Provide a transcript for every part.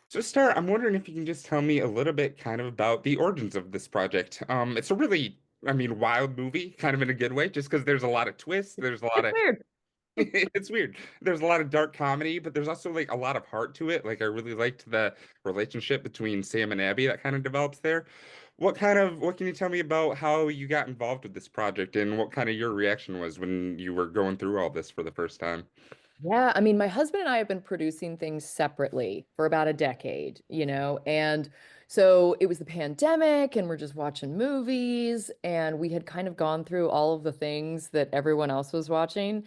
So, to start, I'm wondering if you can just tell me a little bit kind of about the origins of this project. It's a really, wild movie, kind of in a good way, just because there's a lot of twists. There's a lot It's of, weird. it's weird. There's a lot of dark comedy, but there's also like a lot of heart to it. Like I really liked the relationship between Sam and Abby that kind of develops there. What can you tell me about how you got involved with this project and what kind of your reaction was when you were going through all this for the first time? Yeah, I mean, my husband and I have been producing things separately for about a decade, and so it was the pandemic and we're just watching movies and we had kind of gone through all of the things that everyone else was watching.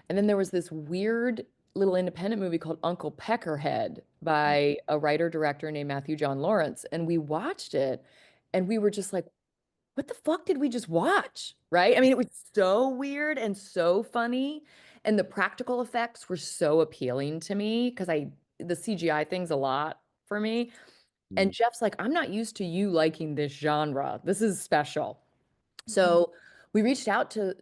And then there was this weird little independent movie called Uncle Peckerhead by a writer director named Matthew John Lawrence, and we watched it and we were just like, what the fuck did we just watch? Right? I mean, it was so weird and so funny. And the practical effects were so appealing to me because the CGI thing's a lot for me. And Jeff's like, I'm not used to you liking this genre. This is special. So we reached out to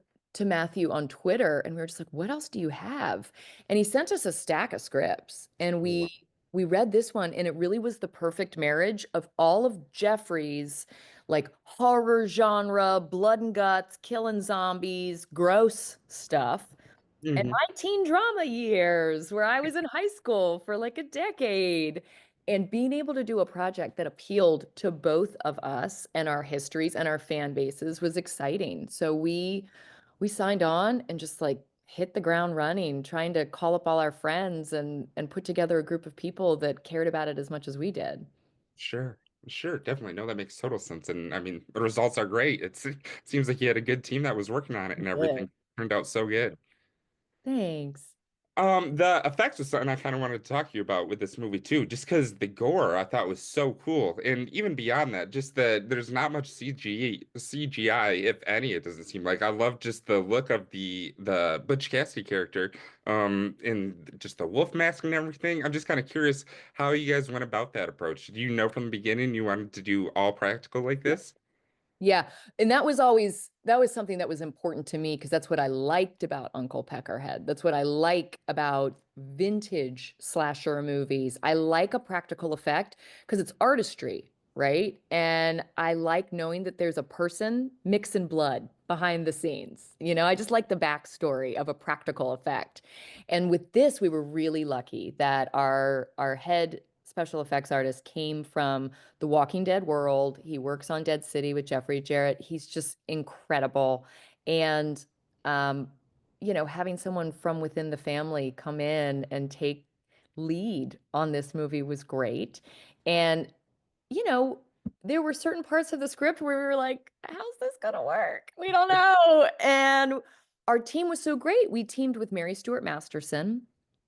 Matthew on Twitter and we were just like, what else do you have? And he sent us a stack of scripts and Wow. we read this one and it really was the perfect marriage of all of Jeffrey's like horror genre, blood and guts, killing zombies, gross stuff. And Hmm. my teen drama years, where I was in high school for like a decade, and being able to do a project that appealed to both of us and our histories and our fan bases was exciting. So we signed on and just like hit the ground running, trying to call up all our friends and put together a group of people that cared about it as much as we did. Sure. Sure, definitely. No, that makes total sense. And the results are great. It seems like you had a good team that was working on it and Yeah. everything turned out so good. Thanks. The effects was something I kind of wanted to talk to you about with this movie too, just because the gore I thought was so cool. And even beyond that, just that there's not much CGI, if any, it doesn't seem like. I love just the look of the Butch Cassidy character, and just the wolf mask and everything. I'm just kind of curious how you guys went about that approach. Do you know from the beginning you wanted to do all practical like this? Yeah. And that was something that was important to me because that's what I liked about Uncle Peckerhead. That's what I like about vintage slasher movies. I like a practical effect because it's artistry, right? And I like knowing that there's a person mixing blood behind the scenes. I just like the backstory of a practical effect. And with this, we were really lucky that our head special effects artist came from the Walking Dead world. He works on Dead City with Jeffrey Jarrett. He's just incredible. And, um, having someone from within the family come in and take lead on this movie was great. And, you know, there were certain parts of the script where we were like, how's this gonna work? We don't know. And our team was so great. We teamed with Mary Stuart Masterson,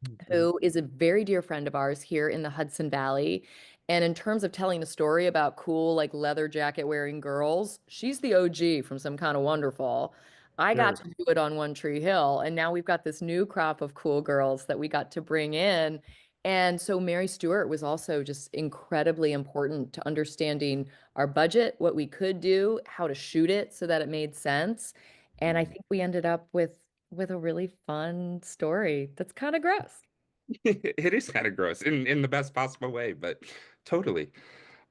Mhm. who is a very dear friend of ours here in the Hudson Valley. And in terms of telling a story about cool, like leather jacket wearing girls, she's the OG from Some Kind of Wonderful. I got Sure. to do it on One Tree Hill, and now we've got this new crop of cool girls that we got to bring in. And so Mary Stewart was also just incredibly important to understanding our budget, what we could do, how to shoot it so that it made sense. And I think we ended up with a really fun story that's kind of gross. It is kind of gross in the best possible way, but totally.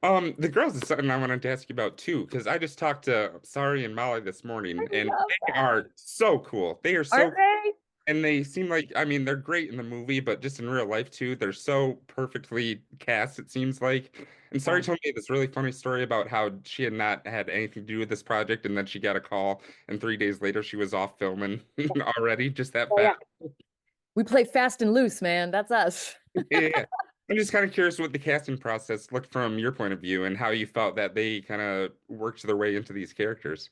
The girls is something I wanted to ask you about too, because I just talked to Sari and Molly this I morning, and love they that. are so cool. They are Aren't so, they? and they seem like, they're great in the movie, but just in real life too, they're so perfectly cast, it seems like. And Sari Yeah. told me this really funny story about how she had not had anything to do with this project, and then she got a call, and 3 days later she was off filming already, just that Oh, fast. yeah. We play fast and loose, man. That's us. Yeah. I'm just kind of curious what the casting process looked from your point of view and how you felt that they kind of worked their way into these characters.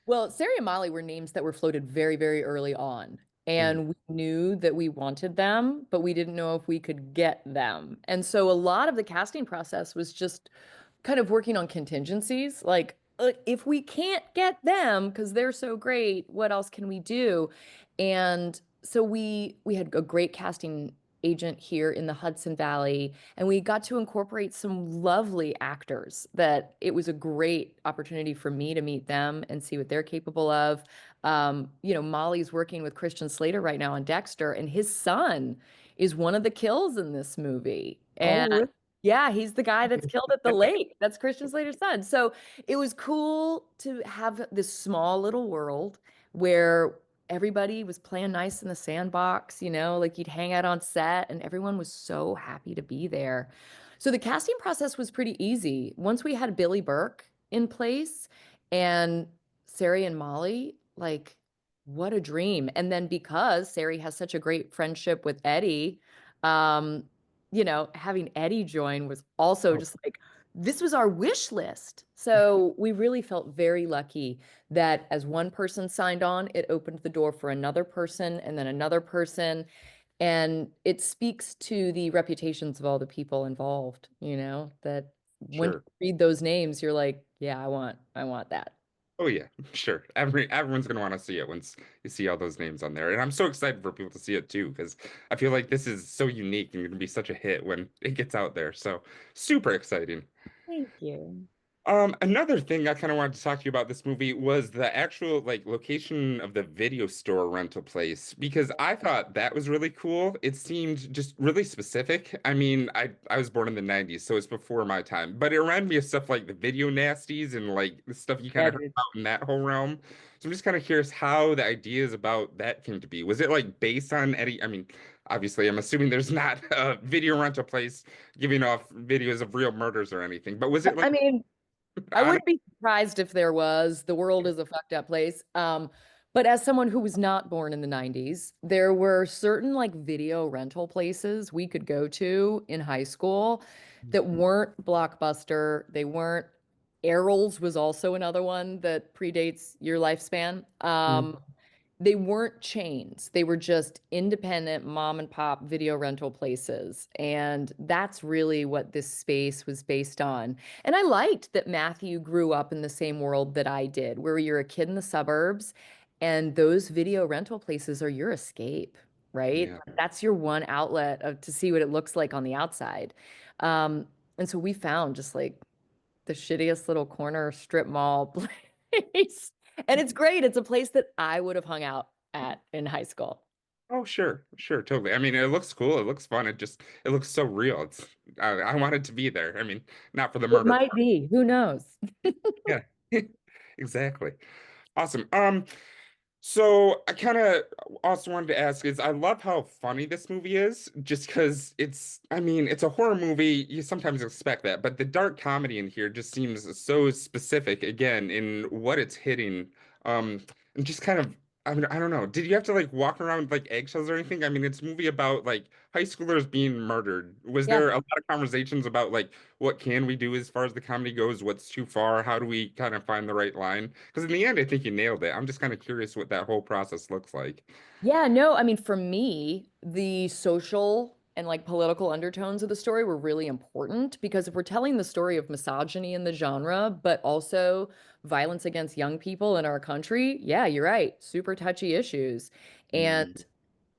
Well, Sari and Molly were names that were floated very, very early on. Mhm. And we knew that we wanted them, but we didn't know if we could get them. And so a lot of the casting process was just kind of working on contingencies. Like, if we can't get them because they're so great, what else can we do? And so we had a great casting agent here in the Hudson Valley, and we got to incorporate some lovely actors that it was a great opportunity for me to meet them and see what they're capable of. Molly's working with Christian Slater right now on Dexter, and his son is one of the kills in this movie. Oh, And really? Yeah, he's the guy that's killed at the lake. That's Christian Slater's son. So it was cool to have this small little world where everybody was playing nice in the sandbox, like you'd hang out on set and everyone was so happy to be there. So the casting process was pretty easy. Once we had Billy Burke in place and Sari and Molly, like, what a dream. And then because Sari has such a great friendship with Eddie, um, having Eddie join was also Oh, just like, this was our wish list. So we really felt very lucky that as one person signed on, it opened the door for another person and then another person. And it speaks to the reputations of all the people involved, that when sure. you read those names, you're like, yeah, I want that. Oh yeah, sure. Everyone's gonna want to see it once you see all those names on there, and I'm so excited for people to see it too because I feel like this is so unique and gonna be such a hit when it gets out there. So super exciting. Thank you. Another thing I kind of wanted to talk to you about this movie was the actual like location of the video store rental place because I thought that was really cool. It seemed just really specific. I mean, I was born in the 90s, so it's before my time, but it reminded me of stuff like the video nasties and like the stuff you kind Yeah, of heard dude. about in that whole realm. So I'm just kind of curious how the ideas about that came to be. Was it like based on Eddie? I mean, obviously, I'm assuming there's not a video rental place giving off videos of real murders or anything, but was it like I mean, I on wouldn't be surprised if there was. The world is a fucked up place. But as someone who was not born in the 90s, there were certain like video rental places we could go to in high school that weren't Blockbuster. They weren't Errol's was also another one that predates your lifespan. They weren't chains. They were just independent mom and pop video rental places. And that's really what this space was based on. And I liked that Matthew grew up in the same world that I did, where you're a kid in the suburbs and those video rental places are your escape, right? Yeah. That's your one outlet to see what it looks like on the outside. Um, and so we found just like the shittiest little corner strip mall place. And it's great. It's a place that I would have hung out at in high school. Oh, sure, sure, totally. I mean, it looks cool. It looks fun. It looks so real. I wanted to be there. I mean, not for the It murder might part. be. Who knows? Yeah, exactly. Awesome. So I kind of also wanted to ask is I love how funny this movie is, just because I mean, it's a horror movie. You sometimes expect that, but the dark comedy in here just seems so specific again in what it's hitting. And just kind of, I mean, I don't know. Did you have to like walk around with like eggshells or anything? I mean, it's a movie about like high schoolers being murdered. Was Yeah. there a lot of conversations about like what can we do as far as the comedy goes? What's too far? How do we kind of find the right line? Because in the end, I think you nailed it. I'm just kind of curious what that whole process looks like. Yeah, no, I mean, for me, the social and like political undertones of the story were really important because if we're telling the story of misogyny in the genre, but also violence against young people in our country, yeah, you're right. Super touchy issues. And Mm,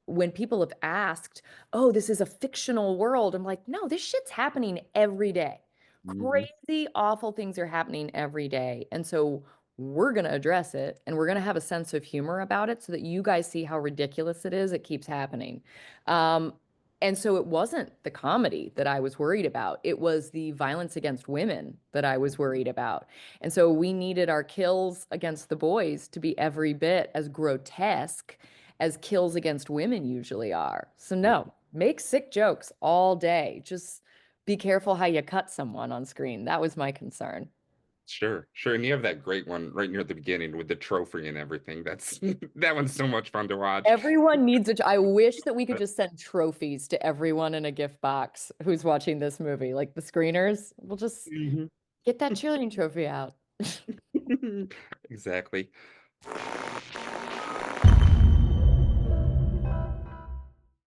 when people have asked, oh, this is a fictional world, I'm like, no, this shit's happening every day. mhm. Crazy, awful things are happening every day. And so we're going to address it and we're going to have a sense of humor about it so that you guys see how ridiculous it is. It keeps happening. Um, and so it wasn't the comedy that I was worried about. It was the violence against women that I was worried about. And so we needed our kills against the boys to be every bit as grotesque as kills against women usually are. So no, make sick jokes all day. Just be careful how you cut someone on screen. That was my concern. Sure, sure. And you have that great one right near the beginning with the trophy and everything. That's that one's so much fun to watch. Everyone needs I wish that we could just send trophies to everyone in a gift box who's watching this movie. Like the screeners, we'll just Mhm. get that cheerleading trophy out. Exactly.